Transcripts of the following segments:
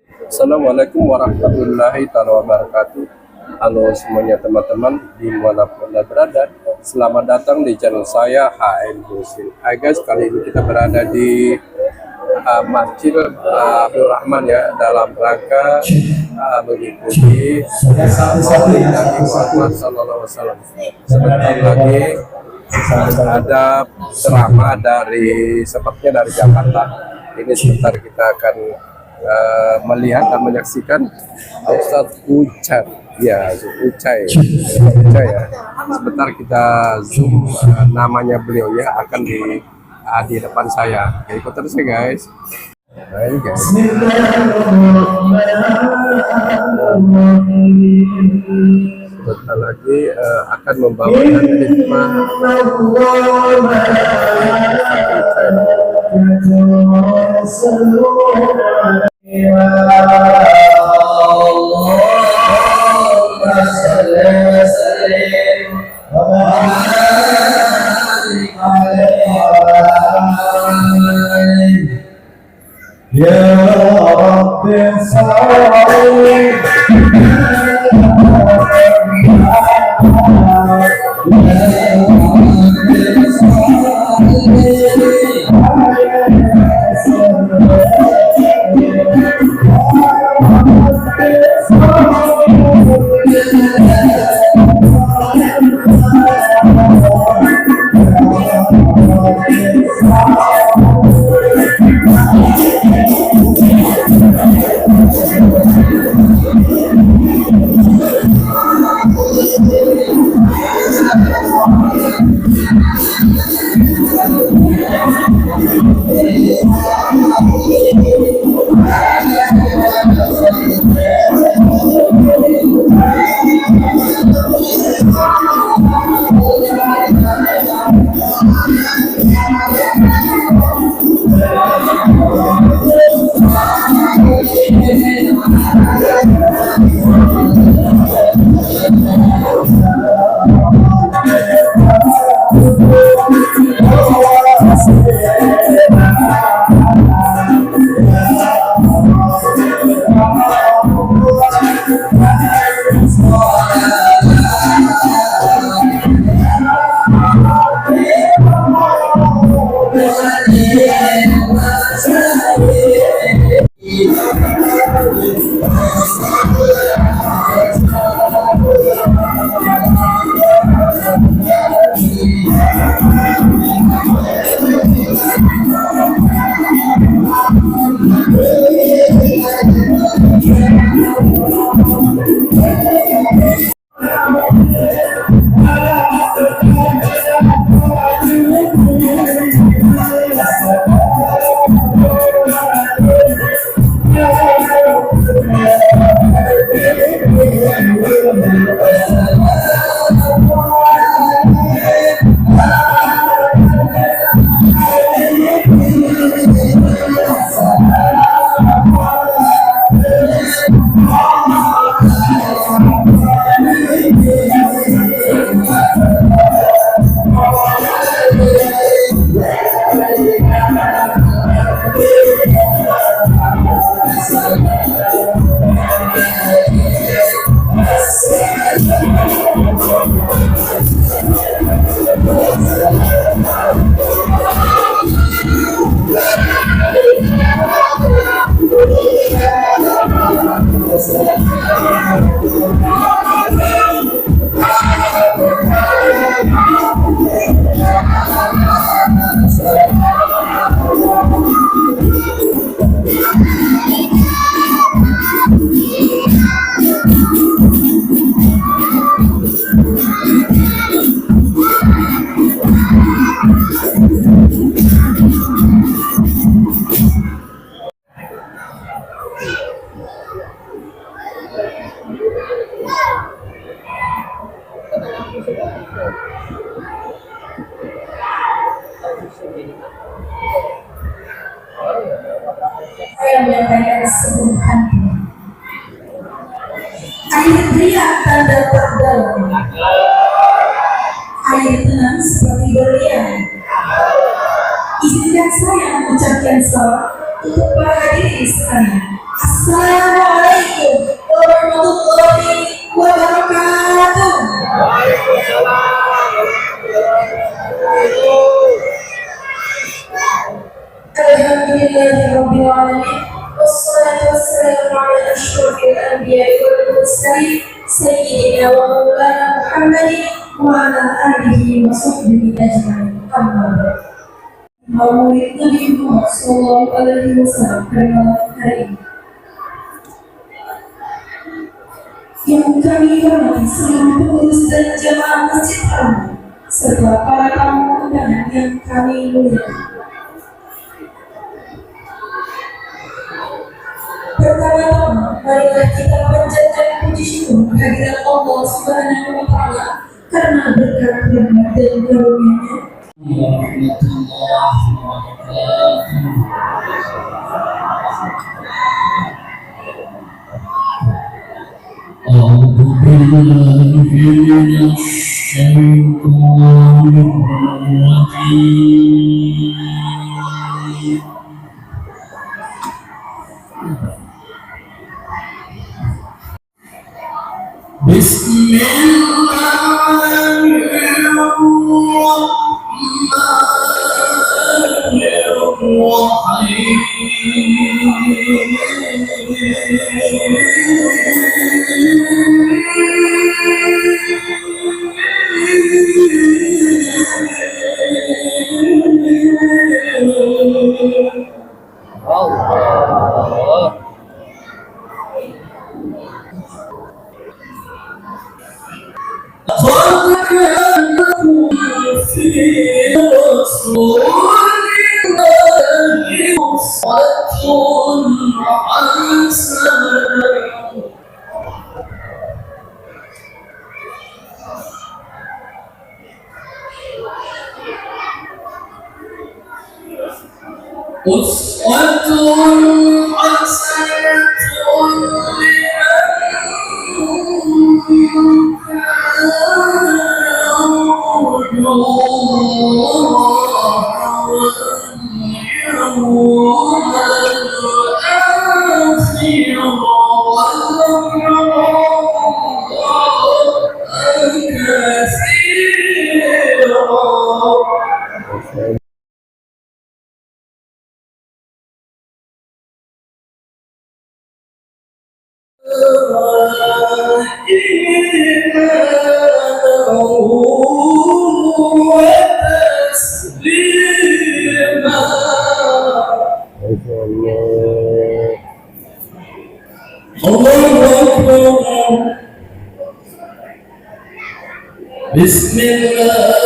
Assalamualaikum warahmatullahi wabarakatuh. Halo semuanya teman-teman dimanapun Anda berada. Selamat datang di channel saya HM Muslim. Hai guys, kali ini kita berada di Masjid Abdul Rahman ya, dalam rangka mengikuti Maulid Nabi Muhammad SAW. Sebentar lagi ada ceramah sepertinya dari Jakarta. Ini sebentar kita akan melihat dan menyaksikan Ustadz Ucai ya, Ucai ya. Sebentar kita zoom namanya beliau ya, akan di depan saya. Ikut terus ya guys. Baik guys. Sebentar lagi akan membawakan hikmah Ya Rabbi salli saya menyampaikan kesembuhan. Air teriak tanda perdalam, air tenang seperti berlian. Izinkan saya mengucapkan salam untuk para hadirin sekalian. Assalamualaikum warahmatullahi wabarakatuh. Alhamdulillahirabbil alamin. Wassalatu wassalamu ala asyrofil anbiya'i wal mursalin sayyidina wa maulana Muhammadin wa ala alihi wa sahbihi ajma'in. Amma ba'd. Maulid Nabi Muhammad sallallahu alaihi wasallam pada malam hari ini yang kami hormati seluruh pengurus dan jamaah Masjid Haram serta para tamu undangan yang kami muliakan. Pertama-tama, marilah kita panjatkan puji syukur kehadirat Allah Subhanahu wa Ta'ala karena berkat rahmat dan karunia-Nya. أعوذ بالله من الشيطان الرجيم بسم الله الرحمن الرحيم لقد كان لكم في رسول الله أسوة حسنة بسم الله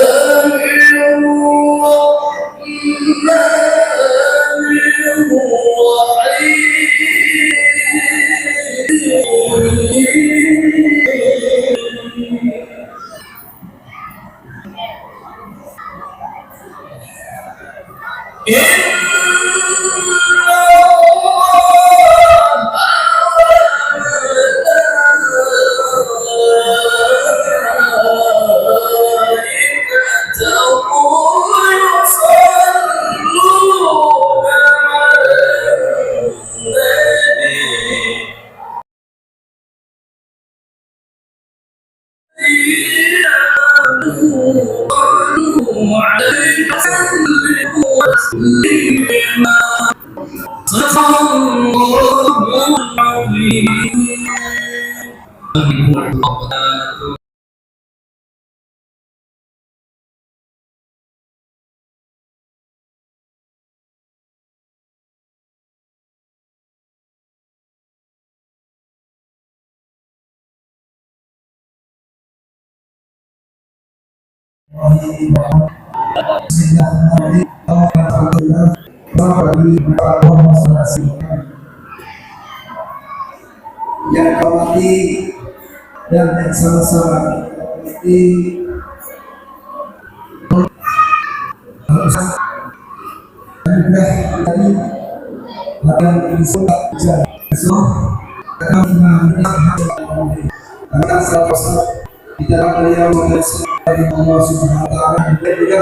yang kami dan yang sama-sama ini anugerah dari akan disumpah karena salah di dalam beliau dari Allah Subhanahu wa Ta'ala dan juga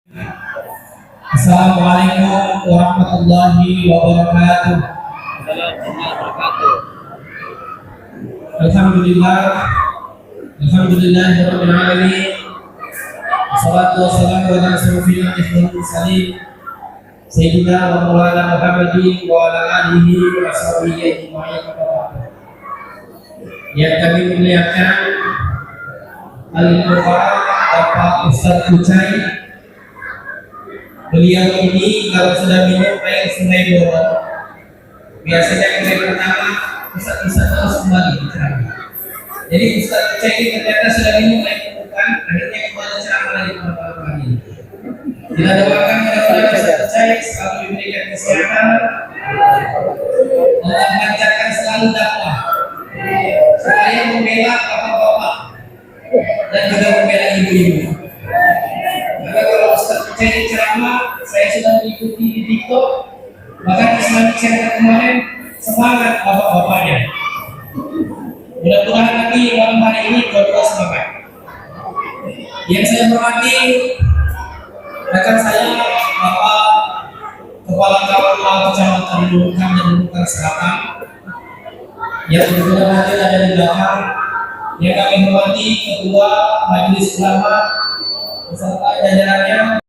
Assalamualaikum warahmatullahi wabarakatuh. Alhamdulillah, alhamdulillahirabbil alamin. Wassalatu wassalamu ala asyrofil mursalin sayyidina wa maulana Muhammadin wa ala alihi wa sahbihi ajma'in. Yang kami muliakan Al-Mukarram Bapak Ustadz Kucai. Beliau ini kalau sudah minum air sungai Borong, biasanya yang pertama Ustadz terus kembali bicara. Jadi Ustadz Kucai ini ternyata sudah minum air permukaan, akhirnya kembali ceramah lagi malam ini. Kita doakan mudah-mudahan Ustadz Kucai selalu diberikan kesehatan, Allah melancarkan selalu dakwah, supaya membela bapak-bapak dan juga membela ibu-ibu. Karena kalau Ustadz Kucai ceramah, saya sudah mengikuti di TikTok, bahkan Islam Center kemarin semangat bapak-bapaknya. Mudah-mudahan nanti malam hari ini dua-dua semangat. Yang saya hormati rekan saya Bapak Kepala Kepala Kecamatan Nunukan dan Nunukan Selatan, yang kebetulan hadir ada di belakang. Yang kami hormati Ketua Majelis Ulama beserta jajarannya.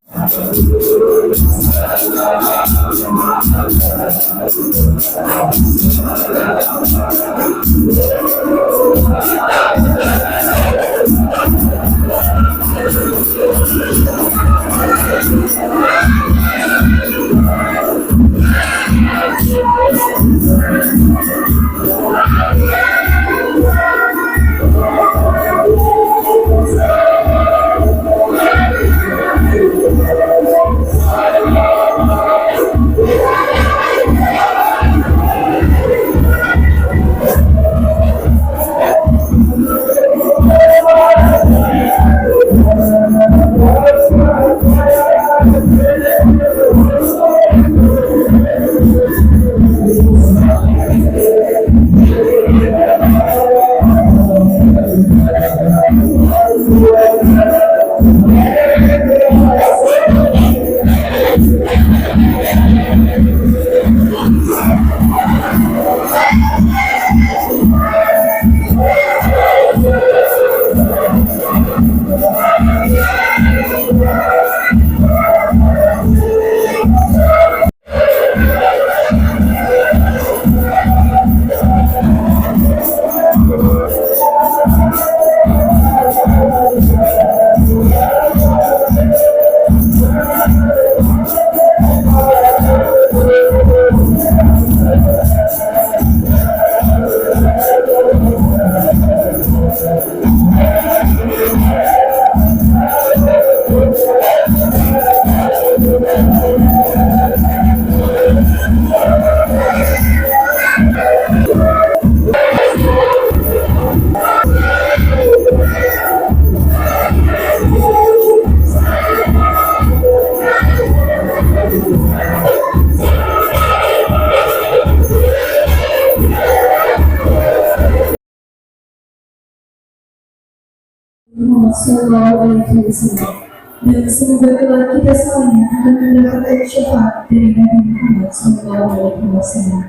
Sallallahu Alaihi Wasallam, dan semoga kelak kita semuanya akan mendapatkan syafaat dari Nabi Muhammad Sallallahu Alaihi Wasallam.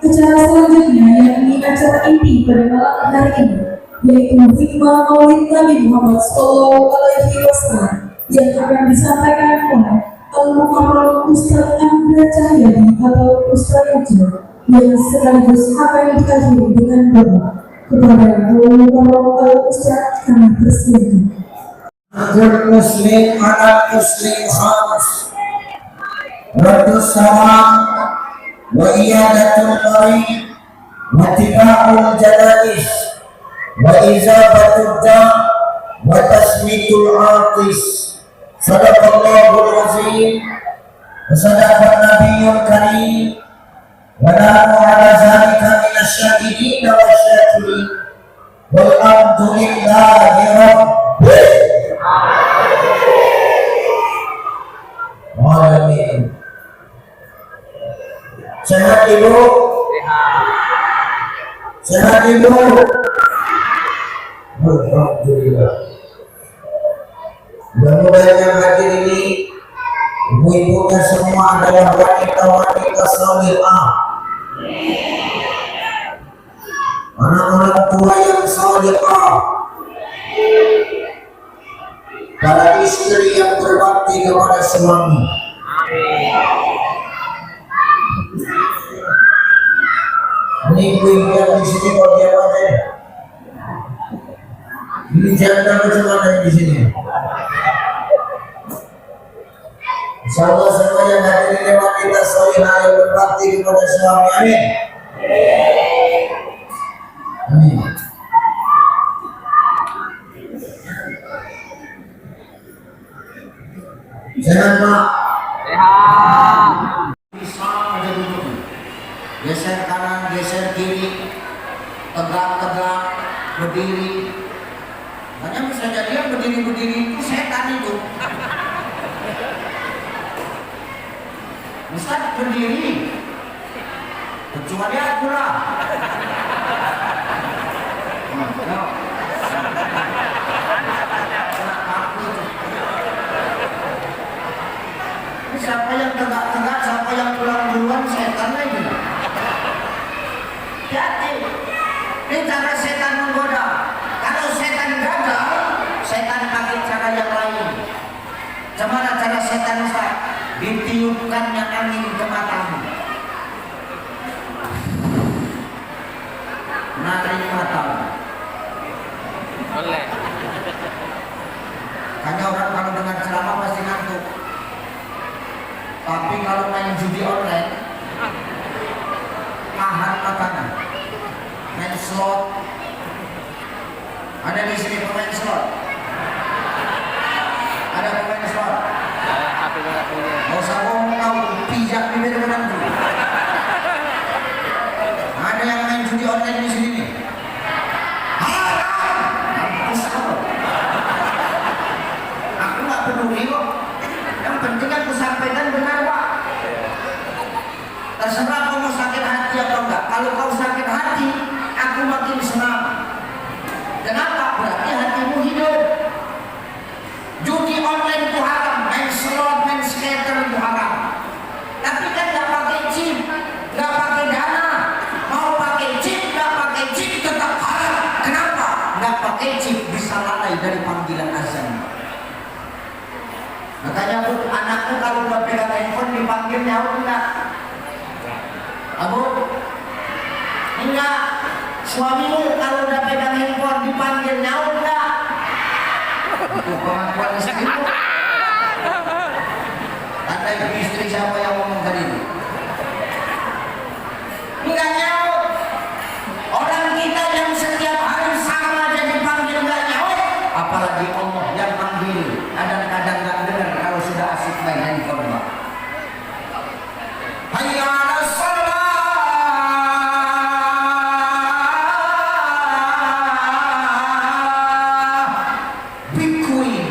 Acara selanjutnya yakni acara inti pada malam hari ini, yaitu hikmah Maulid Nabi Muhammad Sallallahu Alaihi Wasallam yang akan disampaikan oleh Al-Mukarram Ustadz Andra Cahyadi atau Ustadz Ujo, yang sekaligus akan dikakhiri dengan doa. Kepada Al-Mukarram Al-Ustadz kami persilakan. Hakul muslim ala muslim khamis, Raddus salam wa iyadatul gharib wa tiba'ul janais wa izabatul da' wa tasmitul atis. Sadaqallahul azim wa sadaqan nabiyyul karim wa nahnu ala zalika minasyahidin wa syakirin walhamdulillahi rabbil alamin. Sehat ibu? Sehat ibu? Alhamdulillah. Mudah-mudahan yang hadir ini ibu-ibunya semua adalah wanita-wanita salihah, anak-anak tua yang salihah, para istri yang berbakti kepada suami. Ini ibu-ibu yang di sini kok diam aja? Ini janda macam mana di sini? Insyaallah semua yang hadir ini wanita salihah yang berbakti kepada suami. Amin. Amin. Sehat Pak? Sehat. Bisa aja duduk. Geser kanan, geser kiri, tegak-tegak, berdiri. Hanya bisa jadi yang berdiri-berdiri itu setan itu. Ustaz berdiri, kecuali aku lah. Siapa yang tegak-tegak, siapa yang pulang duluan, setan lagi. Hati, ini cara setan menggoda. Kalau setan gagal, setan pakai cara yang lain. Gimana cara setan Ustaz? Ditiupkannya angin ke matamu. Narik matamu. Boleh. Hanya orang kalau dengar ceramah pasti ngantuk. Tapi kalau main judi online, tahan matanya. Main slot. Ada di sini pemain slot. Ada pemain slot. Mau usah ngomong kau pijak bibir menantu. Ada yang main judi online di sini nih. Mampus kau. Aku nggak peduli kok. Yang penting aku sampaikan benar Pak. Terserah kau mau sakit hati atau enggak. Kalau kau sakit hati, aku makin senang. Kenapa? Berarti hatimu hidup. Judi online itu haram, main slot, main skater itu haram. Tapi kan nggak pakai chip, nggak pakai dana. Mau pakai chip, nggak pakai chip tetap haram. Kenapa? Nggak pakai chip bisa lalai dari panggilan azan. Makanya bu, anakku kalau udah pegang handphone dipanggil nyaut enggak? Abu, enggak. Suamimu kalau udah pegang handphone dipanggil nyaut enggak? Itu pengakuan istrimu. Anda ibu istri siapa yang ngomong tadi? Enggak nyaut. Orang kita yang setiap hari sama aja dipanggil enggak nyaut, apalagi Allah yang panggil. Kadang-kadang enggak dengar kalau sudah asik main handphone Pak. Hayya 'alas shalah. Bikuin.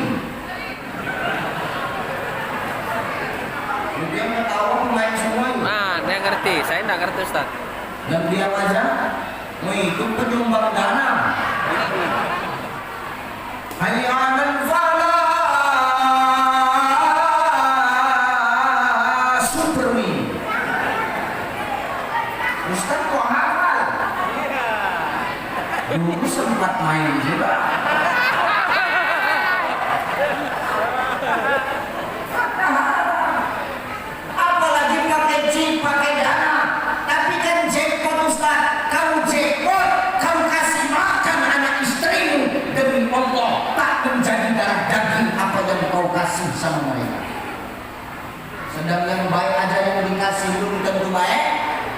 Dia nggak tahu pemain semua itu. Nah, dia ngerti. Saya nggak ngerti Ustaz. Dan dia aja mau itu penyumbang dana. Hayya 'alal falah. Supermi. Ustaz kok hafal? Dulu sempat main juga. Apalagi pakai chip, pakai dana. Tapi kan jackpot Ustaz. Kamu jackpot, kamu kasih makan anak istrimu demi Allah. Tak menjadi darah daging apa yang kau kasih sama mereka. Sedang yang baik aja yang dikasih belum tentu baik.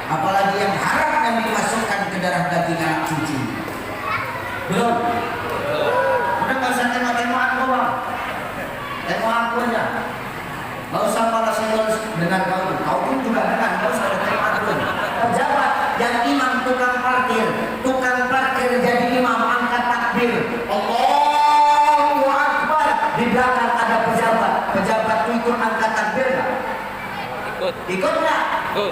Apalagi yang haram yang dimasukkan ke darah daging anak cucu. Belum. Udah gak usah tengok-tengok aku Bang. Tengok aku aja. Gak usah malah senggol dengan kau. Kau pun juga dengan. Gak usah tengok aku. Pejabat yang imam tukang parkir. Tukang parkir jadi imam angkat takbir. Allahu Akbar. Di belakang ada pejabat. Pejabat itu ikut angkat takbir gak? Ikut. Ikut gak? Ikut.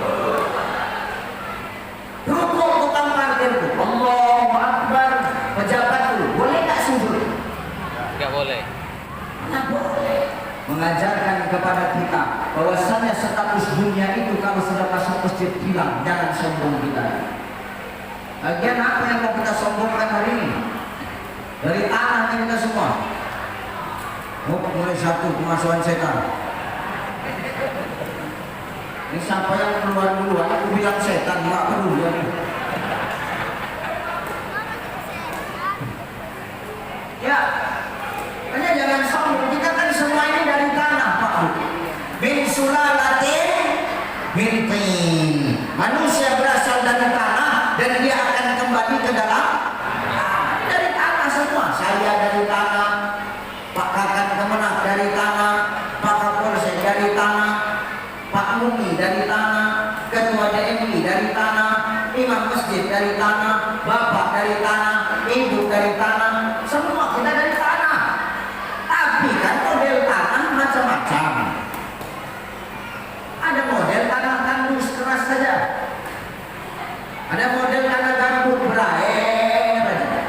Rukuk tukang parkir itu. Allahu Akbar. Pejabat itu boleh gak sujud? Nggak boleh. Nah, boleh mengajarkan kepada kita bahwasanya status dunia itu kalau sudah masuk masjid hilang, jangan sombong kita. Lagian apa yang mau kita sombongkan hari ini? Dari tanah kita semua. Mulai satu kemasukan setan. Ini siapa yang keluar duluan? Aku bilang setan, nggak peduli. Ya, hanya jangan sombong. Kita kan semua ini dari tanah, Pak. Min sulalatin min tin. Manusia berasal dari tanah dan dia akan kembali ke dalam dari tanah semua. Saya dari tanah, Pak Kakan Kemenak dari tanah, Pak Kapolsek dari tanah, Pak Mumi dari tanah, Ketua DMI dari tanah, Imam Masjid dari tanah, Bapak dari tanah, Ibu dari tanah, semua kita dari tanah. Tapi kan model tanah macam-macam. Ada model tanah tandus keras saja. Ada model tanah gambut berair aja.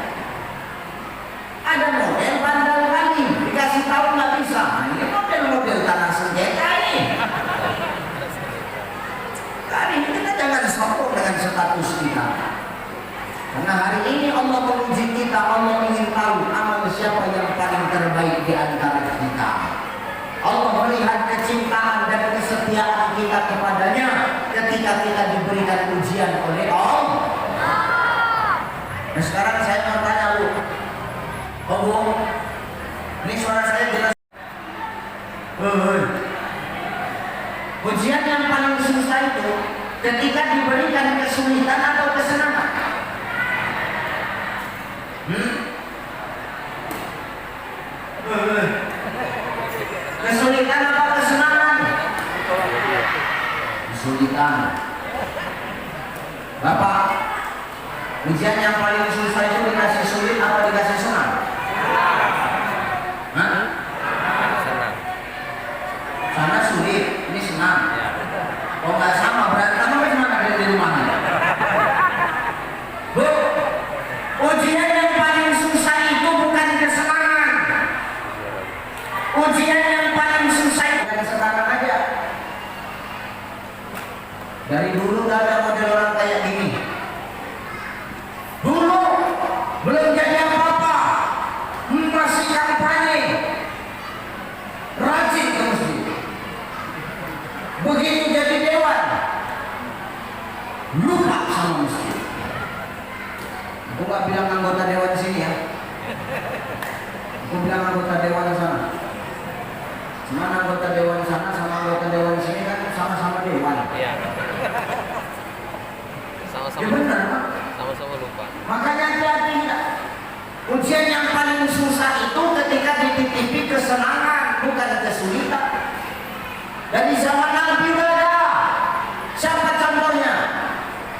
Ada model bandal kali, dikasih tahu nggak bisa. Nah, ini model-model tanah senjata ini. Hari ini kita jangan sombong dengan status kita. Karena hari ini Allah menguji kita, Allah ingin tahu amal siapa yang paling terbaik di antara kita. Allah melihat kecintaan dan kesetiaan kita kepadanya ketika kita diberikan ujian oleh Allah. Nah, sekarang saya mau tanya lu, Bu, ini suara saya jelas. Ujian yang paling susah itu ketika diberikan kesulitan atau kesenangan. Kesulitan apa kesenangan? Kesulitan. Bapak, ujian yang paling susah itu dikasih sulit atau dikasih senang? Hah? Senang. Sana sulit, ini senang. Oh nggak sama, berarti kamu gimana ada di rumahnya? Bu, ujian yang paling susah itu bukan kesenangan. Ujian yang paling susah itu bukan kesenangan aja. Dari dulu gak ada model orang kayak gini. Dulu belum jadi apa-apa, masih kampanye, rajin ke masjid. Begitu jadi dewan, lupa sama masjid. Aku gak bilang anggota dewan sini ya. Aku bilang anggota dewan sana. Cuma anggota dewan sana sama anggota dewan sini kan sama-sama dewan. Iya. Ya Sama-sama. benar, Pak. Sama-sama lupa. Makanya hati-hati kita. Ujian yang paling susah itu ketika dititipi kesenangan, bukan kesulitan. Dari zaman Nabi udah ada. Siapa contohnya?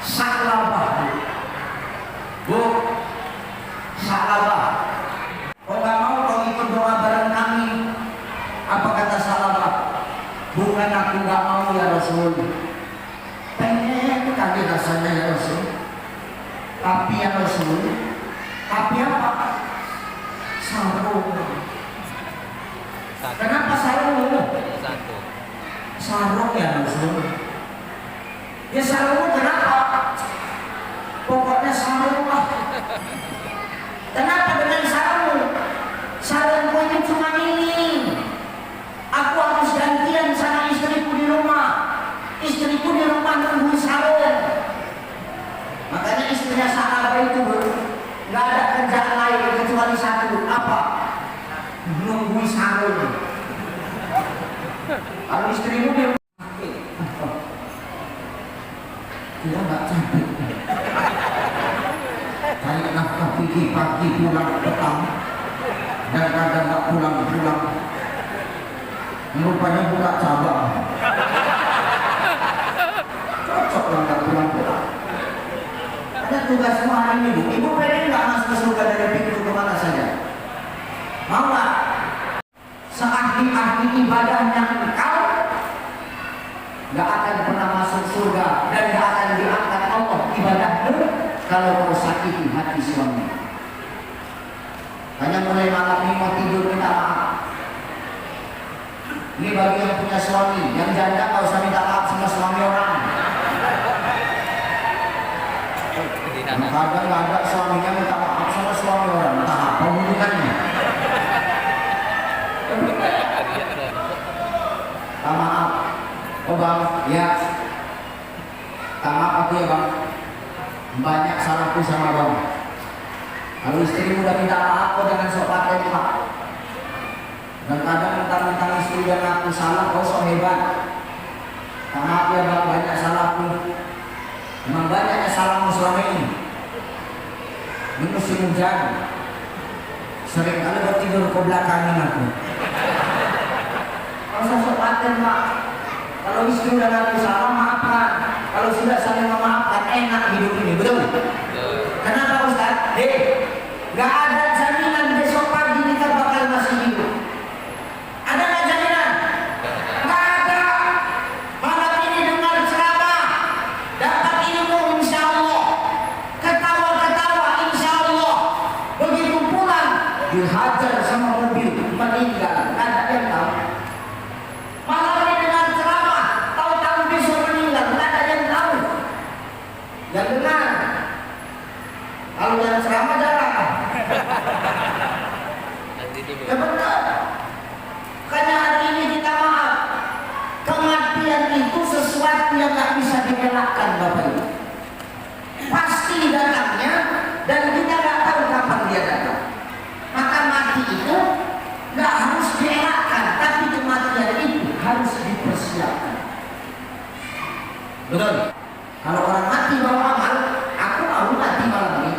Sa'labah. Bu, Sa'labah. Kau nggak mau kau ikut doa bareng kami? Apa kata Sa'labah? Bukan aku nggak mau ya Rasul. Pengen kali rasanya ya Rasul. Tapi ya Rasul. Tapi apa? Sarung. Satu. Kenapa sarung? Satu. Sarung ya Rasul. Ya sarung kenapa? Pokoknya sarung lah. Kenapa dengan sarung? Sarungku ini cuma ini. Aku harus gantian sama istriku di rumah. Istriku di rumah nunggu sarung. Makanya istrinya Sa'labah itu nggak ada kerjaan lain kecuali satu, apa? Nunggu sarung. Kalau istrimu di rumah dia nggak capek. Cari nafkah pagi pulang petang dan kadang nggak pulang. Rupanya buka cabang. Cocok lah nggak pulang. Ada tugasmu hari ini, Bu. Ibu pengen nggak masuk ke surga dari pintu kemana saja? Mau nggak? Seahli-ahli ibadahnya engkau nggak akan pernah masuk surga dan nggak akan diangkat Allah ibadahmu kalau kau sakiti hati suami. Hanya mulai malam ini mau tidur minta maaf. bagi yang punya suami, yang janda nggak usah minta maaf sama suami orang. Kadang nggak ada suaminya minta maaf sama suami orang, entah apa hubungannya. Minta maaf, oh bang, ya. Minta maaf aku ya bang, banyak salahku sama bang. Kalau istri udah minta maaf, kau jangan sok pakai pak. Dan kadang mentang-mentang istri dan aku salah, kau sok hebat. Minta maaf ya bang, banyak salahku. Memang banyaknya salahmu selama ini. Ini musim hujan, sering kali kau tidur ke belakangin aku. Kau sok paten pak. Kalau istri dan aku salah, maafkan. Kalau sudah saling memaafkan, enak hidup ini, betul? Kenapa Ustaz? Gak ada jaminan besok pagi kita bakal masih hidup. Ada gak jaminan? Gak ada. Malam ini dengar ceramah, dapat ilmu insya Allah, ketawa-ketawa insya Allah. Begitu pulang dihajar sama mobil, meninggal. Gak ada yang tahu. Malam ini dengar ceramah, tahu-tahu besok meninggal. Gak ada yang tahu. Yang dengar. Kalau yang ceramah jarang. Nanti dulu. Ya benar. Karena hari ini kita maaf. Kematian itu sesuatu yang tak bisa dielakkan Bapak Ibu. Pasti datangnya dan kita nggak tahu kapan dia datang. Maka mati itu nggak harus dielakkan, tapi kematian itu harus dipersiapkan. Betul. Kalau orang mati bawa amal, aku mau mati malam ini.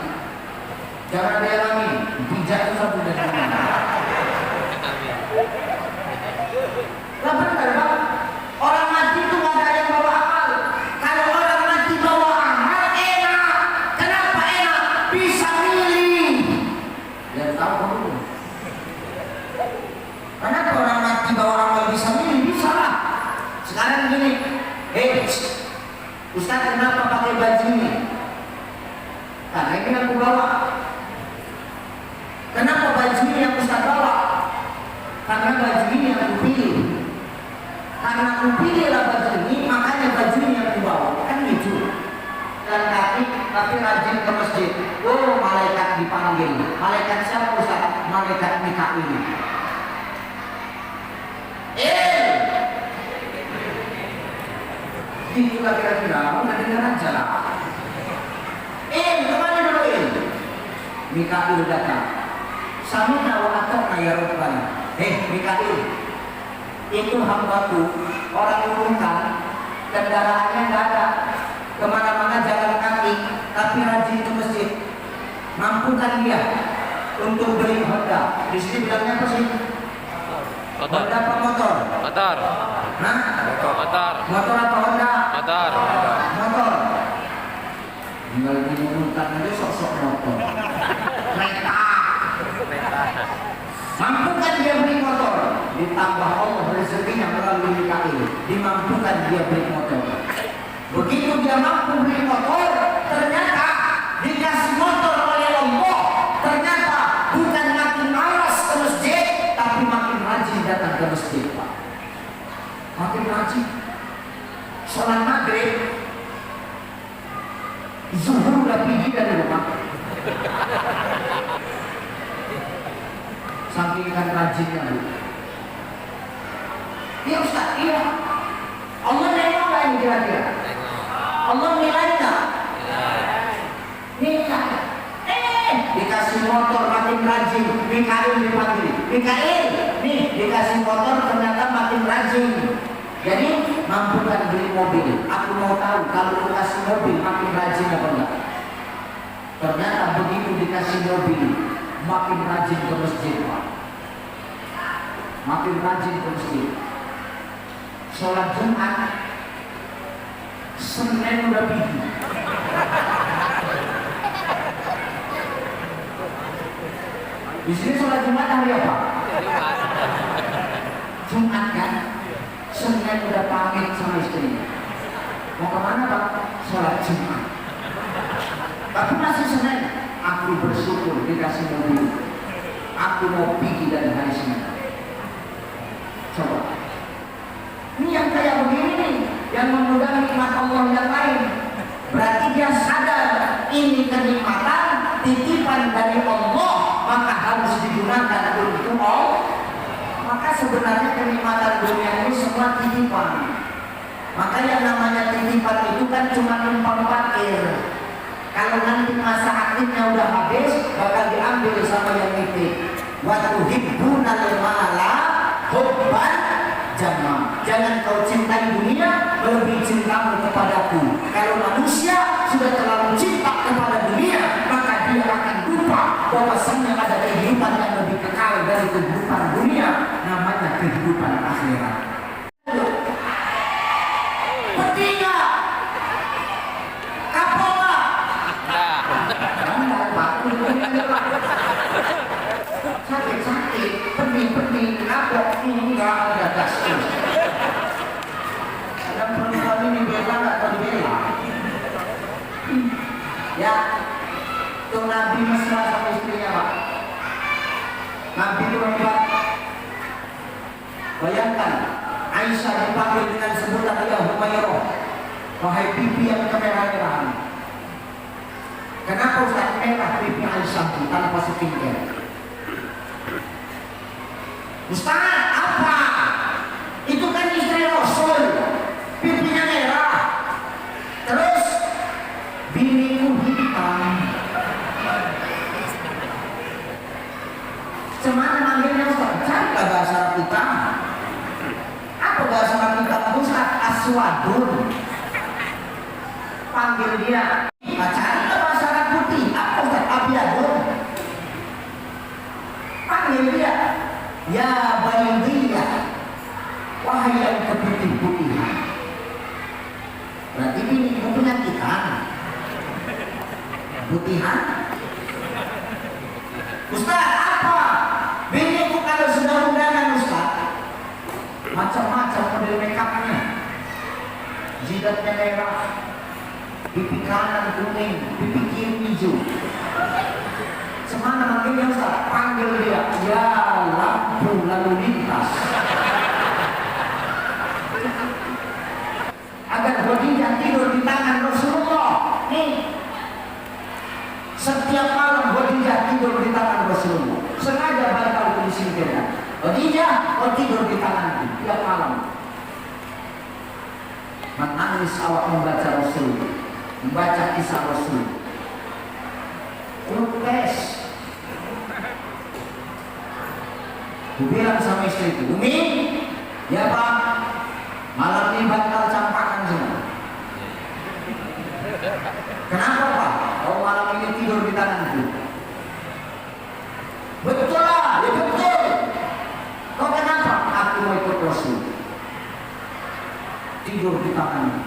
Jangan dialami, bijak satu dan dua. Lah benar bang, orang mati itu nggak ada yang bawa amal. Kalau orang mati bawa amal enak. Kenapa enak? Bisa milih. Yang tahu dulu. Kenapa orang mati bawa amal bisa milih? Bisa lah. Sekarang gini, Ustaz kenapa pakai baju ini? Karena ini aku bawa. Kenapa baju ini yang Ustaz bawa? Karena baju ini yang aku pilih. Karena aku pilihlah baju ini, makanya baju ini yang aku bawa. Kan gitu. Dan tapi rajin ke masjid. Oh, malaikat dipanggil. Malaikat siapa Ustaz? Malaikat Mikail. Itulah kira-kira, udah dengar aja lah. Kemana dulu Mikail datang. Samina wa ata'na ya Rabbana. Mikail, itu hambaku, orang urungkan, kendaraannya nggak ada, kemana-mana jalan kaki, tapi rajin ke masjid. Mampukan dia untuk beli Honda. Di sini bilangnya apa sih? Motor. Honda apa motor? Motor. Hah? Motor. Motor apa Honda? Motor. Motor. Tinggal dimurunkan aja sok-sok motor. Kereta. Mampukan dia beli motor, ditambah Allah rezekinya melalui Mikail, dimampukan dia beli motor. Begitu dia mampu beli motor, ternyata dikasih motor oleh Allah. Ternyata bukan makin malas ke masjid, tapi makin rajin datang ke masjid, Pak. Makin rajin. Sholat maghrib, zuhur udah pergi dari rumah. Saking kan rajinnya Bu. Iya Ustaz, iya. Allah nengok gak ini kira-kira? Allah nilai gak? Nilai. Dikasih motor makin rajin, Mikail dipanggil. Mikail, nih dikasih motor ternyata makin rajin. Jadi mampukan beli mobil. Aku mau tahu kalau dikasih mobil makin rajin apa enggak? Ternyata begitu dikasih mobil, makin rajin ke masjid, Pak. Makin rajin ke masjid. Sholat Jumat, Senin udah pergi. Di sini sholat Jumat hari apa? Jumat kan? Senin udah pamit sama istrinya. Mau kemana Pak? Sholat Jumat. Tapi masih Senin. Aku bersyukur dikasih mobil. Aku mau pergi dari hari Senin. Coba. yang memegang nikmat Allah yang lain. Berarti dia sadar ini kenikmatan titipan dari Allah, maka harus digunakan untuk Allah. Maka sebenarnya kenikmatan dunia ini semua titipan. Maka yang namanya titipan itu kan cuma numpang parkir. Kalau nanti masa aktifnya udah habis, bakal diambil sama yang nitip. Wa tuhibbunal mala hubban jamma. Jangan kau cintai dunia melebihi cintamu kepadaku. Kalau manusia sudah terlalu cinta kepada dunia, maka dia akan lupa bahwasanya ada kehidupan yang lebih kekal dari kehidupan dunia, namanya kehidupan akhirat. Ketiga, kapollah. Sakit-sakit, pedih-pedih, kapok, enggak ada dasar. Ada perempuan ini bela atau dibela? Ya, itu Nabi mesra sama istrinya, Pak. Nabi itu membuat, bayangkan Aisyah dipanggil dengan sebutan ya Humairah, wahai pipi yang kemerah-merahan. Kenapa Ustaz merah pipi Aisyah tanpa skincare? Ustaz, apa? Itu kan istri Rasul, pipinya merah. Terus biniku hitam. Cemana manggilnya Ustaz? Cari bahasa Arab kita. Apa bahasa Arab kita? Ustaz Aswadun. Panggil dia. Cari bahasa Arab putih. Apa Ustaz? Abiyadun. Panggil dia. Ya Baydiyah, wahai yang keputih-putihan. Berarti ini penyakitan putihan. Ustaz, apa? Biniku kalau sudah undangan Ustaz, macam-macam model makeupnya. Jidatnya merah, pipi kanan kuning, pipi kiri hijau. Semana manggilnya Ustaz? Panggil dia, ya lampu lalu lintas. Agar Khadijah tidur di tangan Rasulullah. Nih, setiap malam Khadijah tidur di tangan Rasulullah. Sengaja bakal disingkirkan. Khadijah, kau tidur di tanganku tiap malam. Menangis awak membaca Rasul, membaca kisah Rasul. Lukes. Aku bilang sama istriku, Umi, ya Pak, malam ini bakal campakan semua. Kenapa Pak? Kau malam ini tidur di tanganku. Betul lah, ya betul. Kau kenapa? Aku mau ikut Rasul. Tidur di tanganmu.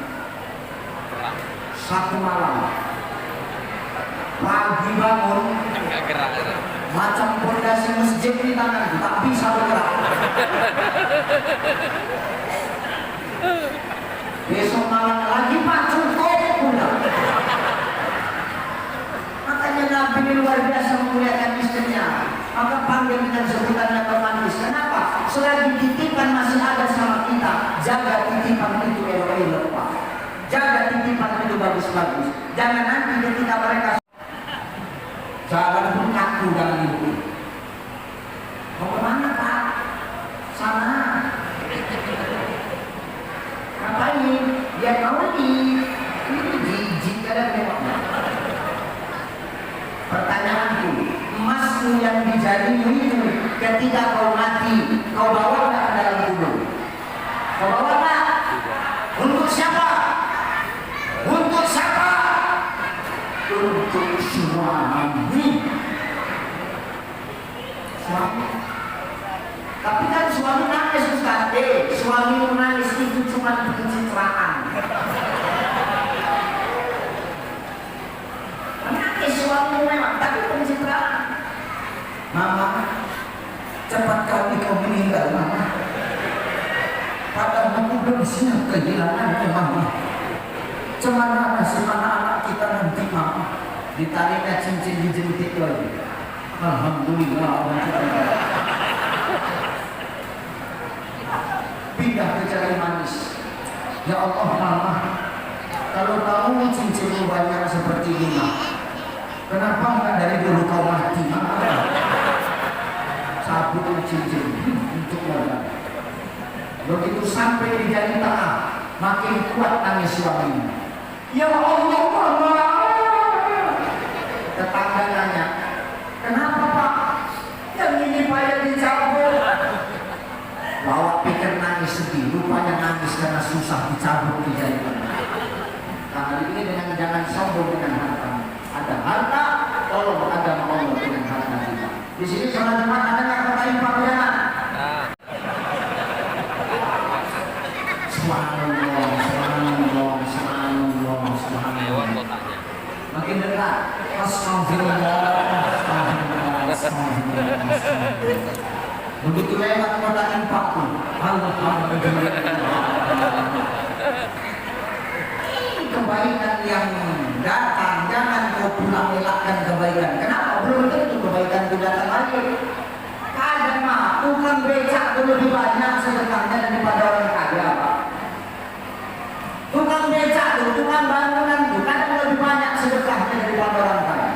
Satu malam. Pagi bangun, macam pondasi masjid di tanganku, tak bisa bergerak. Besok malam lagi Pak, cukup udah. Makanya Nabi ini luar biasa memuliakan istrinya. Maka panggil dengan sebutan yang romantis. Kenapa? Selagi titipan masih ada sama kita, jaga titipan itu elok-elok Pak. Jaga titipan itu bagus-bagus. Jangan nanti ketika mereka jangan pun kaku dalam hidup. Mau kemana Pak? Sana. Ngapain? Ya mau ini jijik kadang memang. Pertanyaanku, emasmu yang dijadimu itu ketika kau mati, kau bawa nggak ke dalam kubur? Kau bawa nggak? Untuk siapa? Untuk siapa? Untuk suami. Suami. Tapi kan suami nangis Ustaz. Suami menangis itu cuma pencitraan. Menangis suami memang, tapi pencitraan. Mama, cepat kali kau meninggal Mama. Padahal aku belum siap kehilangannya Mama. Cemana nasib anak-anak kita nanti Mama. Ditariknya cincin dijentik lagi. Alhamdulillah Allah kita. Pindah ke jalan manis. Ya Allah mama, kalau kamu cincinmu banyak seperti ini, kenapa enggak dari dulu kau mati? Sabut cincin untuk modal. Begitu sampai di jari tengah, makin kuat nangis suaminya. Ya Allah mama. Tetangga nanya, kenapa Pak? Yang ini payah dicabut. Lawak pikir nangis sedih, rupanya nangis karena susah dicabut di jari tengah. Nah, ini dengan jangan sombong dengan harta. Ada harta, tolong agama Allah dengan harta kita. Di sini teman-teman ada yang bertanya Pak Wiana. Subhanallah, subhanallah, subhanallah, subhanallah. Makin dekat. Astagfirullah, astagfirullah, astagfirullah. Begitu lewat kota Impak tuh, alhamdulillah. Kebaikan yang datang, jangan kau pulang elakkan kebaikan. Kenapa? Belum tentu kebaikan itu datang lagi. Kadang mah tukang becak itu lebih banyak sedekahnya daripada orang kaya, Pak. Tukang becak itu, tukang bangunan itu kadang lebih banyak sedekahnya daripada orang kaya.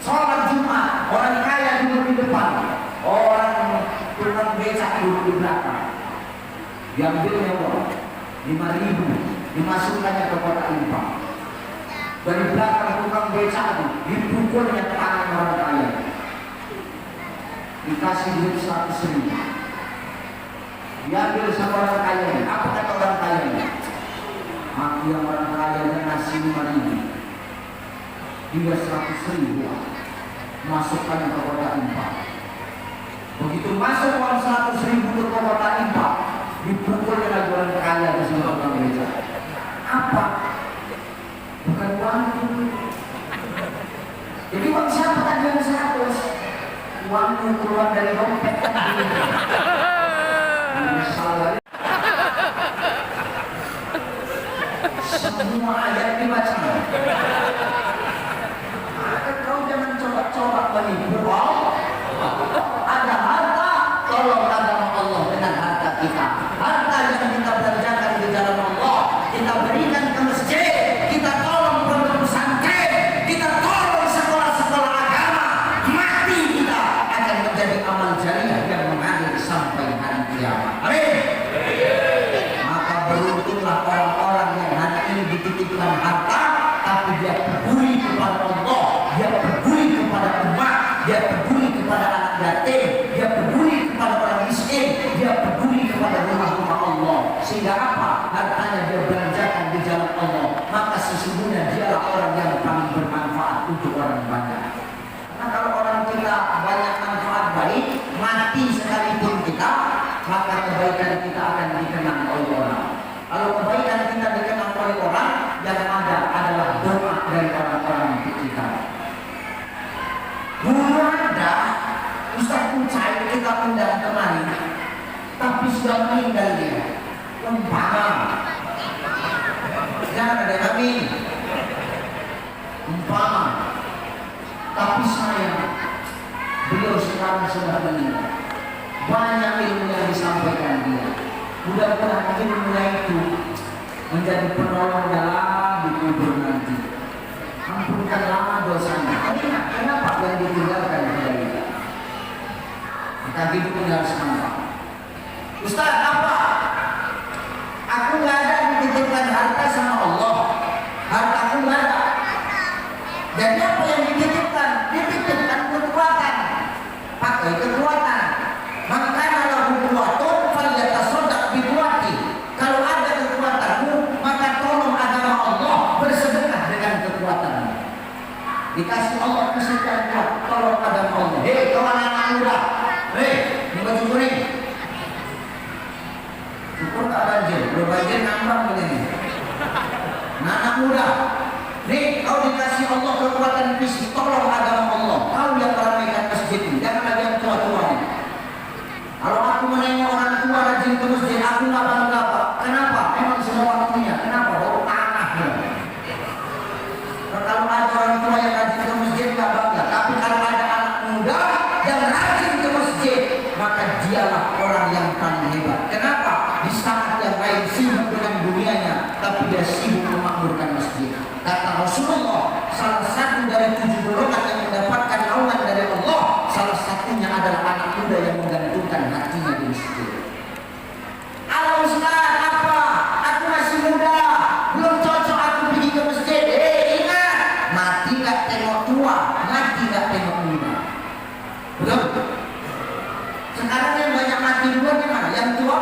Sholat Jumat, orang kaya duduk di depan, orang tukang becak duduk di belakang. Diambilnya uang 5.000. Dimasukkannya ke kota Impak. Dari belakang tukang becak itu dipukulnya tangan orang kaya. Dikasih duit 100.000. Diambil sama orang kaya. Apa kata orang kaya? Aku yang orang kaya dan ngasih 5.000. Dia 100.000. Masukkan ke kota Impak. Begitu masuk uang 100.000 ke kota Impak, dipukulnya lagi orang kaya di sana tukang becak. Apa? Bukan uang itu. Jadi uang siapa tadi yang 100? Uangmu keluar dari dompet tadi. Salah. Semua ayat dibaca. Kau jangan coba-coba menipu. Ada harta, tolong agama Allah dengan harta kita. Harta yang kita belanjakan di jalan Allah, kita berikan ke masjid, kita tolong pondok pesantren, kita tolong sekolah-sekolah agama. Mati kita akan menjadi amal jariah yang mengalir sampai hari kiamat. Amin. Maka beruntunglah orang-orang yang hari ini dititipkan harta, tapi dia peduli kepada Allah, dia peduli kepada umat, dia peduli kepada anak yatim, dia peduli kepada orang miskin, dia peduli kepada rumah-rumah Allah. Sehingga apa? Hartanya dia belanjakan di jalan Allah. Maka sesungguhnya dialah orang yang paling bermanfaat untuk orang banyak. Karena kalau orang kita banyak manfaat baik, mati sekalipun kita, maka kebaikan kita akan dikenang oleh orang. Kalau kebaikan kita dikenang oleh orang, yang ada adalah doa dari orang-orang kita. Dulu ada Ustaz Kucai kita undang kemari, tapi sudah meninggal dia. Umpama, jangan ada kami. Umpama, tapi saya, beliau sekarang sudah meninggal. Banyak ilmu yang disampaikan dia. Mudah-mudahan ilmunya itu menjadi penolong dalam di kubur nanti. Ampunkanlah dosanya. Kenapa yang ditinggalkan dari kita? Kita hidup tinggal sementara. Ustaz, apa? Aku nggak ada dititipkan harta sama Allah. Hartaku nggak ada. Jadi apa yang dititipkan? Dititipkan kekuatan. Pakai kekuatan. Maka kalau kekuatan, falyatasodaq biquwati. Kalau ada kekuatanmu, maka tolong agama Allah, bersedekah dengan kekuatanmu. Dikasih Allah kesehatan kuat, tolong agama Allah. Hei kawan anak muda, hei ini baju kuning. Syukur tak banjir, belum banjir nambah begini. Nah, anak muda, nih kau dikasih Allah kekuatan fisik, tolong agama Allah. Kau yang meramaikan masjid ini, jangan lagi yang tua-tua ini. Kalau aku menengok orang tua rajin ke masjid, aku nggak bangga Pak. Kenapa? Emang semua waktunya. Kenapa? Baru tanah. Kalau ada orang tua yang rajin ke masjid nggak bangga. Tapi kalau ada anak muda yang rajin ke masjid, maka dialah orang yang paling hebat. Kenapa? Di saat yang lain sibuk dengan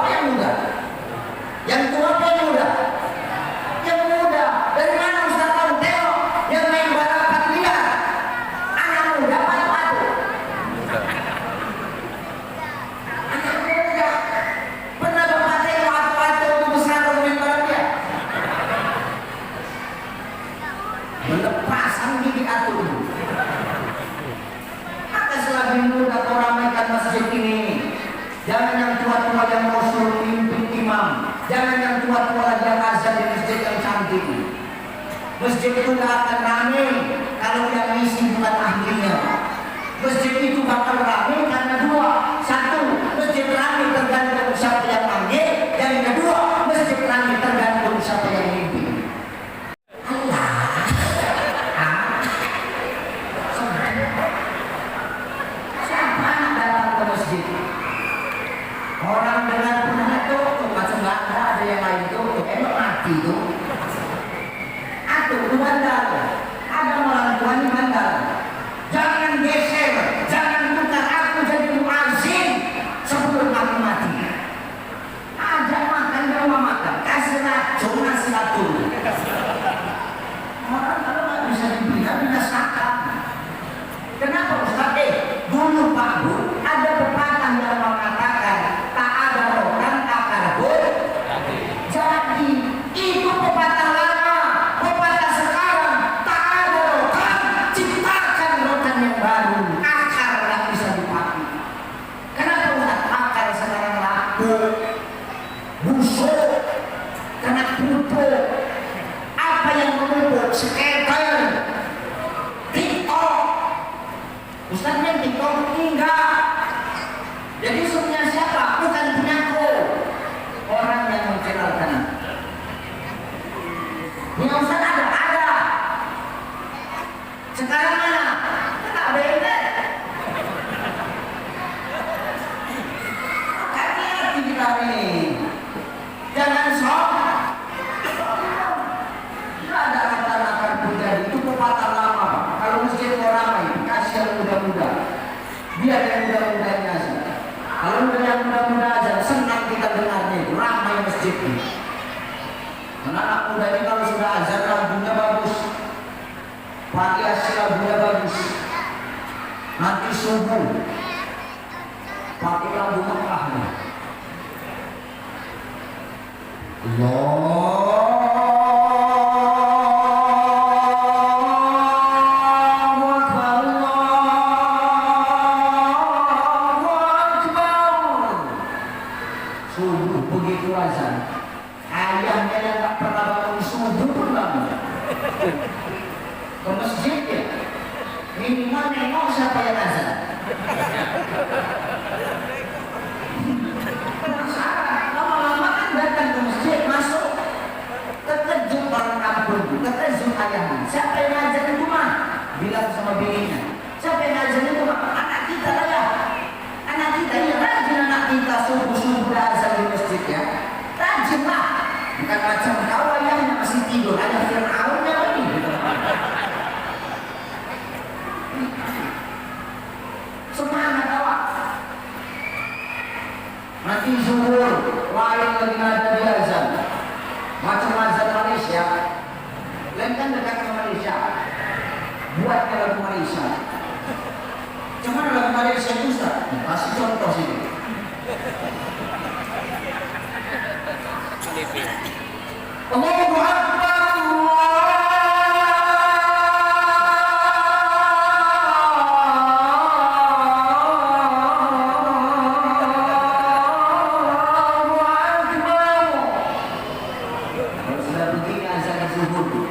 apa yang muda? Yang tua apa yang muda? Yang muda. Dari mana Ustaz tahu? Tengok yang main balapan liar. Anak muda apa batu? Anak muda. Pernah bapak tengok batu itu besar main balap liar? Melepasan gigi atur. Maka selagi muda kau ramaikan masjid ini. Jangan yang tua-tua yang mau suruh mimpin imam. Jangan yang tua-tua lagi yang azan di masjid yang cantik. Masjid itu gak akan ramai kalau yang ngisi bukan ahlinya. Masjid itu bakal ramai karena dua. Satu, masjid ramai tergantung siapa yang panggil. Dan yang kedua, masjid ramai tergantung siapa yang mimpin. Siapa anak datang ke masjid? Orang dengan punya tuh macam nggak ada yang lain tuh emang mati tuh. Atuh bandar, ada orang tua ini bandar. Jangan geser, jangan tukar aku jadi muazzin sebelum aku mati. Ajak makan di rumah makan, kasih racun nasi racun. Orang kalau nggak bisa dibina binasakan. Kenapa Ustaz? Dulu Pak Bu ada pepatah yang mengatakan tak ada rotan tak karbon. Jadi itu pepatah lama, pepatah sekarang tak ada rotan, ciptakan rotan yang baru. Akar tak bisa dipakai. Kenapa Ustaz? Akar sekarang laku, busuk, kena pupuk. Apa yang memupuk? Skater, TikTok. Ustaz main TikTok? Enggak. Jadi sumnya siapa? Bukan punyaku. Orang yang menviralkan. Punya Ustaz ada. Sekarang mana? Tak ada internet. Hati-hati kita ini. Jangan sok. Tidak ada kata-kata pribadi. Itu pepatah lama. Kalau masjid mau ramai, kasih yang muda-muda. Biar yang muda-mudanya aja. Kalau udah yang muda-muda aja, senang kita dengarnya itu. Ramai masjid ini. Anak muda ini kalau sudah azan lagunya bagus. Pagi asy lagunya bagus. Nanti subuh pakai lagu Mekah nih. Subuh begitu azan, ayahnya yang tak pernah bangun subuh pun bangun ke masjid ya. Minimal nengok siapa yang azan. Penasaran, lama-lama kan datang ke masjid, masuk terkejut orang kampung, terkejut ayahnya. Siapa yang azan itu mah? Bilang sama bininya, siapa yang azan itu mah? Anak kita lah ya. Anak kita ya rajin, anak kita subuh-subuh azan di masjid ya. Rajin lah. Bukan macam kau ayahnya masih tidur, ada Fir'aunnya lagi. Semangat awak. Nanti zuhur, lain lagi ada di azan. Macam azan Malaysia. Lain kan dekat ke Malaysia. Buatnya lagu Malaysia. Cuman lagu Malaysia itu Ustaz, kasih contoh sini. Allahu Akbar. Sudah begini azan zuhur,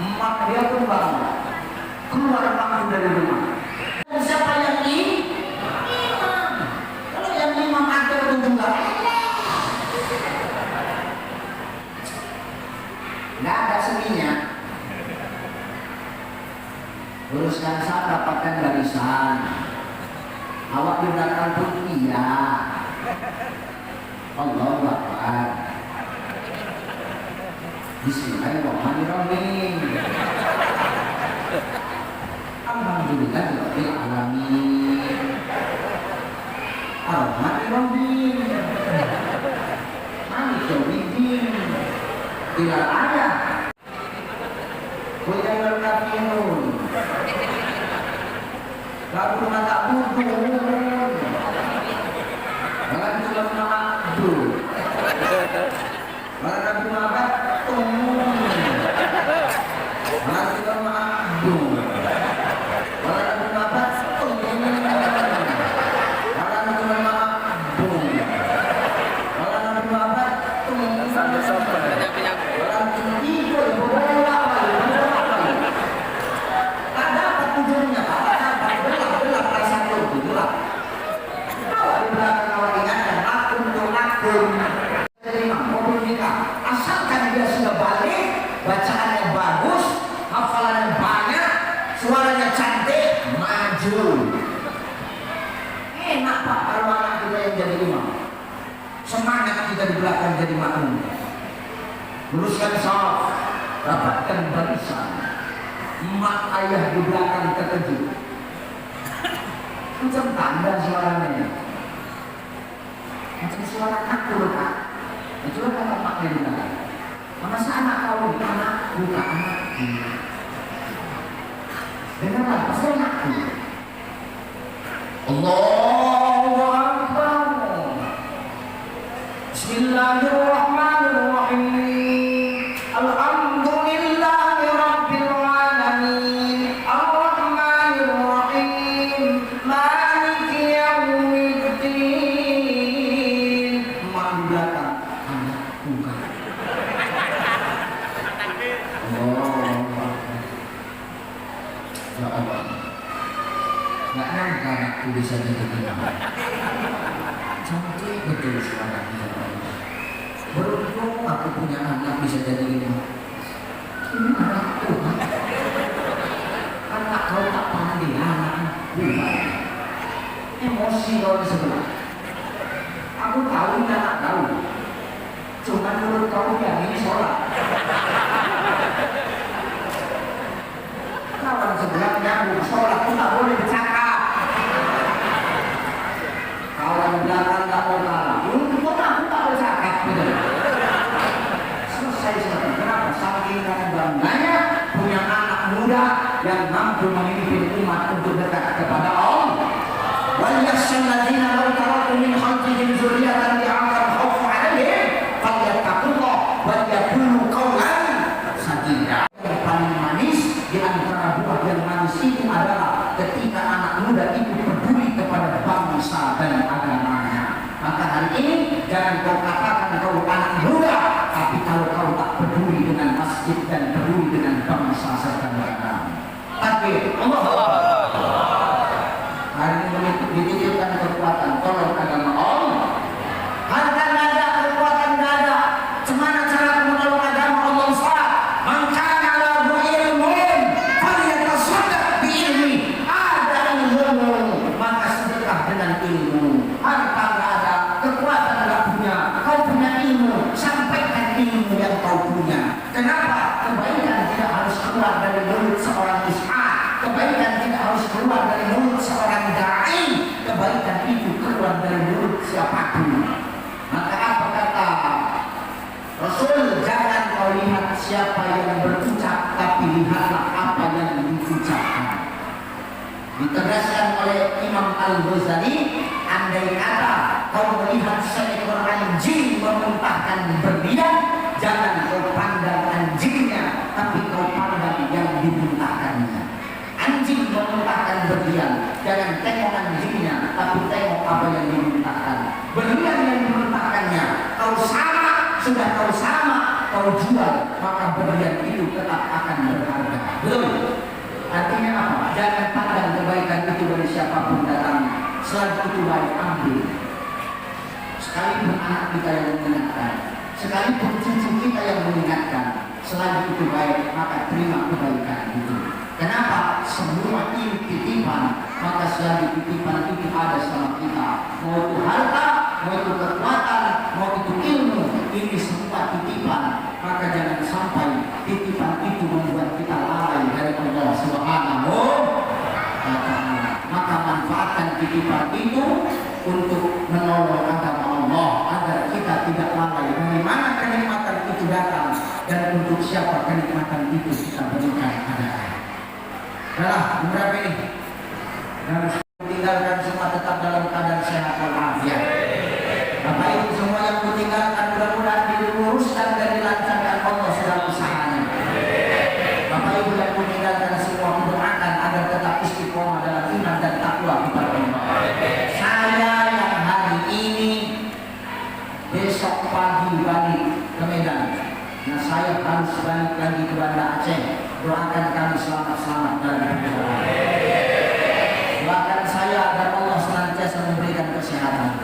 emak dia pun bangun, keluar emak dari rumah. Siapa yang imam? Kalau yang imam atur itu juga nggak ada seninya. Uruskan saat dapatkan barisan. Awak di belakang pun iya. Allahu Akbar. Bismillahirrahmanirrahim. Alhamdulillahirabbil alamin. Ar-Rahmanir-Rahim. biar aja. Jangan kafirun. Kamu mata budun. Jangan cuma madu. Jangan cuma batung. Jangan cuma madu. Jangan cuma batung. Jangan cuma madu. Jangan cuma batung. Jangan cuma ikut bola. Tak dapat ujungnya, tak dapat gelap rasa itu gelap. Kalau di belakang awak ingatkan akun untuk akun. Terima mobil nikah. Asalkan dia sudah balik, bacaannya bagus, hafalannya banyak, suaranya cantik, maju. Enak Pak kalau anak kita yang jadi imam. Semangat kita di belakang jadi makmum. Luruskan shaf, rapatkan barisan. Mak ayah di belakang terkejut. Macam tanda suaranya. Macam suara aku loh Kak. Itu kan kata maknya di belakang. Masa anak kau anak bukan anakku. Dengarlah, pasti anakku. Allahu Akbar. Bismillahirrahmanirrahim. Alhamdulillahi Rabbil Alamin. Ar-Rahmanir-Rahim. Maliki Yaumiddin. Mak di belakang. Anakku kan. Ya Allah. Nggak nyangka anakku bisa jadi imam. Cantik betul suaranya. Beruntung aku punya anak bisa jadi imam. Ini anakku kan. Anak kau tak pandai anak bukan. Emosi kau di sebelah. Aku tahu ini anak kau. Cuma menurut kau yang ini sholat. Kawan sebelah nyambung sholat pun tak boleh bercakap. Kawan belakang tak mau kalah. Untuk aku tak bercakap. Selesai selesai. Kenapa? Saking karena bangganya punya anak muda yang mampu memimpin umat untuk dekat kepada Allah. وَلْيَخْشَى الَّذِينَ لَوْ تَرَكُوا مِنْ خَلْفِهِمْ ذُرِّيَّةً ضِعَافًا خَوْفًا عَلَيْهِمْ فَلْيَتَّقُوا اللَّهَ وَلْيَقُولُوا قَوْلًا سَدِيدًا. Yang paling manis di antara buah yang manis itu adalah ketika anak muda itu peduli kepada bangsa dan agamanya. Maka hari ini jangan kau katakan kau anak muda, tapi kalau kau tak peduli dengan masjid dan peduli dengan bangsa serta agama. Takbir. Allah. Hari ini dititipkan kekuatan tolong agama Allah. Harta nggak ada, kekuatan nggak ada. Cemana cara menolong agama Allah Ustaz? Mangkana lahu ilmun, falyatashaddaq bi ilmi. Ada ilmu, maka sedekah dengan ilmu. Harta nggak ada, kekuatan nggak punya. Kau punya ilmu, sampaikan ilmu yang kau punya. Kenapa? Kebaikan tidak harus keluar dari mulut seorang is'ad. Kebaikan tidak harus keluar dari mulut seorang da'i. Kebaikan itu keluar dari mulut siapapun. Maka apa kata Rasul? Jangan kau lihat siapa yang berucap, tapi lihatlah apa yang diucapkan. Ditegaskan oleh Imam Al-Ghazali, andai kata kau melihat seekor anjing memuntahkan berlian, jangan kau pandang anjingnya, tapi kau pandang yang dimuntahkannya. Anjing memuntahkan berlian, jangan tengok anjingnya, tapi tengok apa yang dimuntahkan. Berlian yang dimuntahkannya, kau sama, sudah kau sama, kau jual, maka berlian itu tetap akan berharga. Betul? Artinya apa? Jangan pandang kebaikan itu dari siapapun datangnya. Selagi itu baik, ambil. Sekalipun anak kita yang mengingatkan, sekalipun cucu kita yang mengingatkan, selagi itu baik, maka terima kebaikan itu. Kenapa? Semua ini titipan, maka selagi titipan itu ada sama kita. Mau itu harta, mau itu kekuatan, mau itu ilmu, ini semua titipan. Maka jangan sampai titipan itu membuat kita lalai dari Allah Subhanahu wa Ta'ala. Maka manfaatkan titipan itu untuk menolong agama Allah agar kita tidak lalai. Dari mana kenikmatan itu datang? Dan siapa kenikmatan itu kita berikan adanya. Nah, beberapa ini dan tinggalkan semua tetap dalam keadaan sehat walafiat. Bapak Ibu semua yang kutinggalkan mudah-mudahan diluruskan dan dilancarkan Allah segala usahanya. Bapak Ibu yang kutinggalkan semua mendoakan agar tetap istiqomah dalam iman dan takwa kepada Allah. Saya yang hari ini besok pagi balik ke Medan. Nah, saya harus balik lagi ke Banda Aceh. Doakan kami selamat-selamat dari perjalanan. Doakan saya agar Allah senantiasa memberikan kesehatan.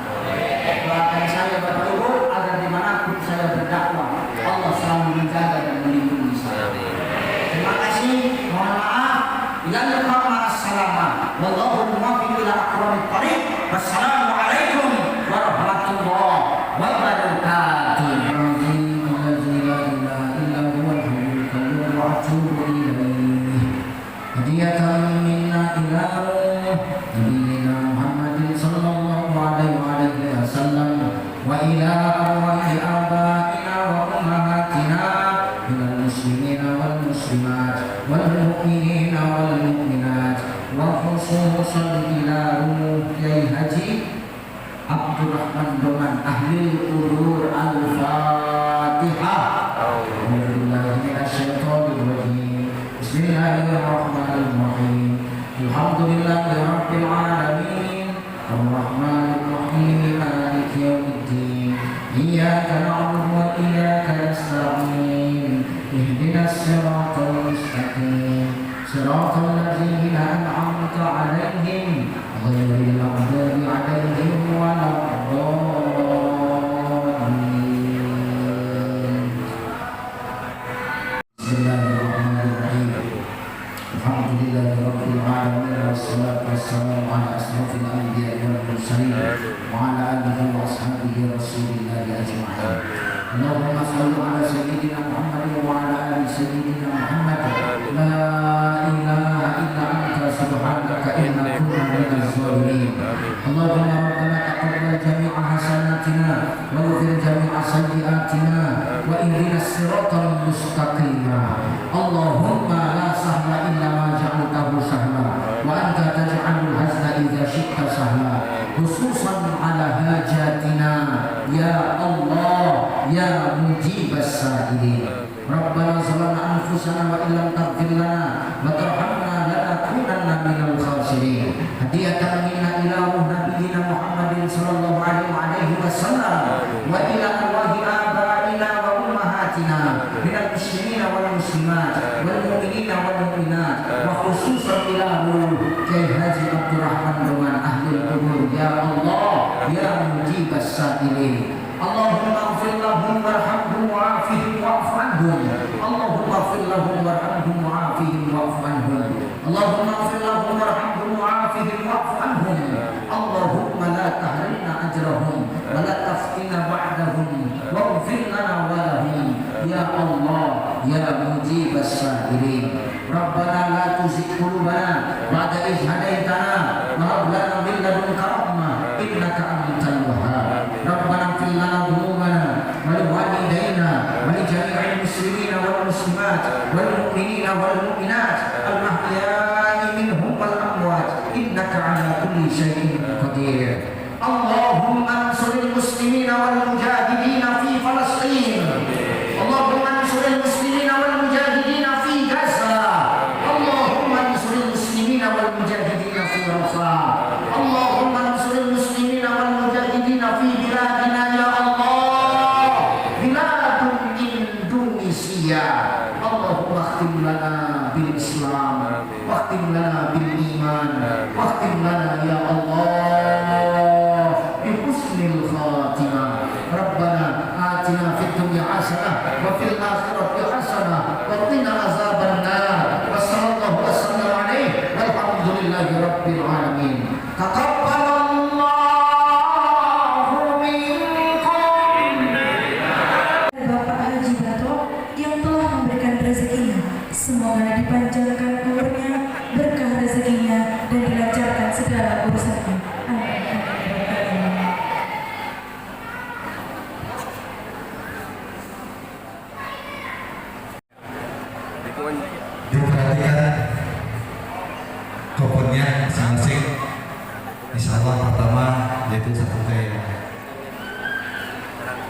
Doakan saya Bapak Ibu agar dimanapun saya berdakwah Allah selalu menjaga dan melindungi saya. Terima kasih. Mohon maaf. Wallahu muwaffiq ila aqwamit thariq. Wassalamualaikum warahmatullahi wabarakatuh. Hadiyatan minna ila Nabiyyina Muhammadin sallallahu alaihi wasallam wa ila arwahi abaina wa ummahatina minal muslimina wal muslimat wal mu'minina wal mu'minat wa khususan ila Kiai Haji Abdurrahman Doman ahli urur al-Fatihah. Bismillahirrahmanirrahim. Alhamdulillahirabbil alamin. Arrahmanir rahim. Maliki yaumiddin. Iyyaka na'budu wa iyyaka nasta'in. Ihdinas siratal mustaqim. Siratal ladzina an'amta 'alaihim ghairil maghdubi 'alaihim waladdallin. Bismillahirrahmanirrahim. Alhamdulillahirabbil alamin wassalatu wassalamu ala asrofil anbiya'i wal mursalin wa ala alihi wa ashabihi rasulillahi ajma'in. Allahumma shalli ala sayyidina Muhammad wa ala ali sayyidina Muhammad. La ilaha illa anta subhanaka inna kunna minaz zalimin. Allahumma rabbana taqabbal jami'a hasanatina wa ighfir jami'a sayyi'atina wa ihdinas siratal mustaqim. Allahumma la sahla illa ma ja'altahu sahla wa anta taj'alul hazna idza syi'ta sahla. Khususan ala hajatina ya Allah ya mujibas sa'ilin. Rabbana zalamna anfusana wa illam taghfir lana wa tarhamna lanakunanna minal khasirin. Hadiyatan minna ila nabiyyina Muhammadin sallallahu alaihi wasallam wa ila arwahi abaina wa ummahatina minal muslimina wal muslimat wal mu'minina wal mu'minat wa khususan ila Kiai Haji Abdurrahman Doman ahli kubur ya Allah ya mujibas sa'ilin. Allahumma ighfir lahum warhamhum wa'afihim wa'fu anhum. Allahumma ighfir lahum warhamhum wa'afihim wa'fu anhum. Allahumma ighfir lahum warhamhum wa'afihim wa'fu anhum. Allahumma la tahrimna ajrahum wa la taftina ba'dahum waghfir lana wa lahum ya Allah ya mujibas sa'ilin. Rabbana la tuzigh qulubana ba'da idh hadaitana wa hab lana min ladunka rahmah innaka antal wahhab. Rabbana ighfir lana dhunubana wa li walidayna wa li jami'il muslimina wal muslimat wal mu'minina wal mu'minat al ahya'i minhum wal amwat innaka 'ala kulli syai'in qadir. Allahumma ansuril muslimina wal mujahidina fi Falastin. Allahumma ansuril muslimina wal mujahidina fi Gaza. Allahumma ansuril muslimina wal mujahidina fi Rafah. Allahumma ansuril muslimina wal mujahidina fi biladina ya Allah. Biladun Indonesia. Allahumma khtim lana bil Islam wa khtim lana bil iman wa khtim lana ya Allah bi husnil khatimah. Rabbana atina fid dunya hasanah wa fil akhirati hasanah wa qina azabannar. Wassallallahu wasallam alaihi walhamdulillahi rabbil alamin. Taqabbal Insya Allah pertama yaitu satu teh.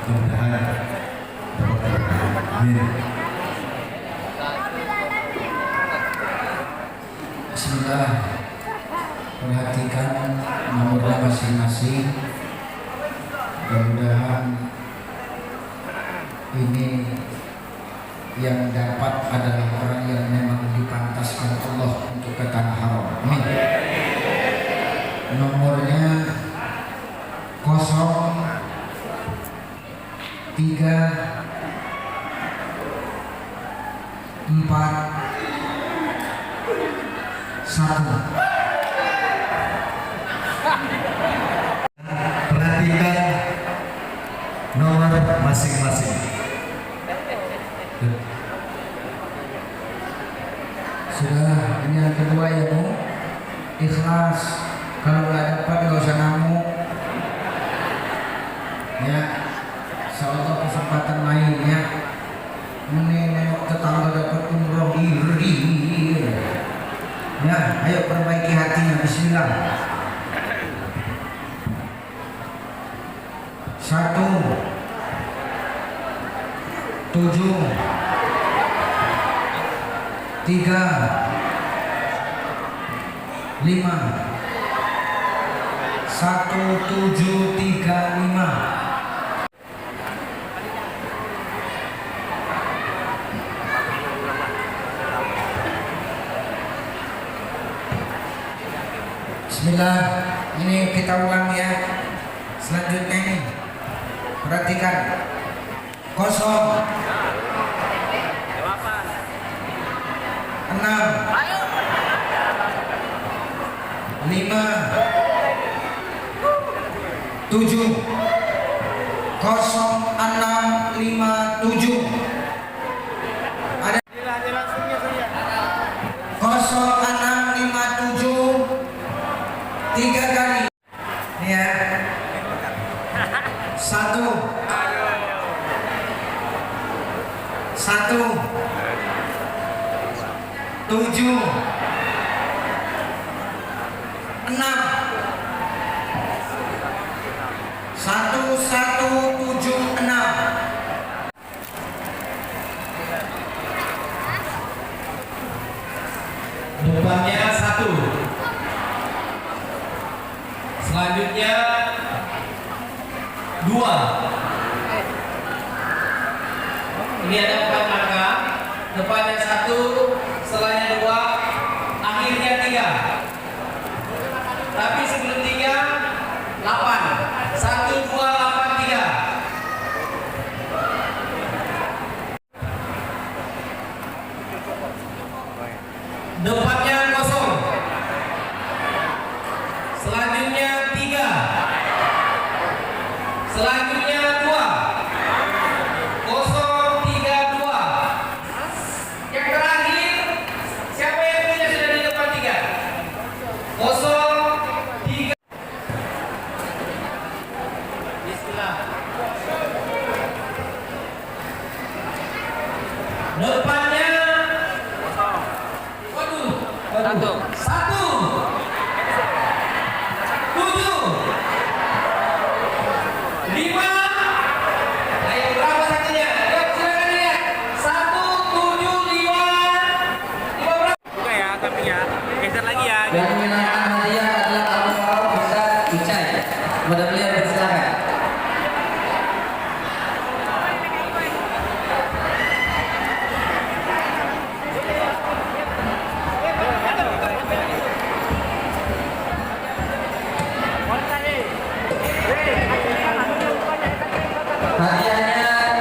Mudah-mudahan dapat berkah. Amin. Bismillah. Perhatikan nomornya masing-masing. Mudah-mudahan ini yang dapat adalah orang yang memang dipantaskan Allah untuk ke tanah haram. Amin. Nomornya 0341. Perhatikan nomor masing-masing. Sudah, ini yang kedua ya Bu. Ikhlas. Kalau nggak dapat nggak usah ngamuk. Ya, insya Allah kesempatan lainnya. Ini nengok tetangga dapat umroh iri. Ya, ayo perbaiki hatinya. Bismillah. 1 7 3 5 1735. Bismillah, ini kita ulang ya. Selanjutnya ini, perhatikan. 0 6 5 7 0 6 5 7. Ada 0657 3 kali. Ini ya. 1 7 6 1176. Depannya 1. Selanjutnya 2. Ini ada 4 angka. Depannya 1, setelahnya 2, akhirnya 3. Tapi sebelum 3, 8. 1, 2, 8, 3. Depannya 0. Selanjutnya 3. Selanjutnya 2. 0, 3, 2. Yang terakhir, siapa yang punya sudah di depan 3? 0, 3. Bismillah. Depannya waduh, 1 7 5. Ayo berapa satunya? Yuk silakan lihat. 1 7 5. 5 berapa? Buka ya sampingnya. Geser lagi ya. Yang menyenangkan hadiah adalah Al-Fatihah Ustaz Ucai. Kepada beliau bersilakan. Hadiahnya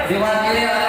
diwakili oleh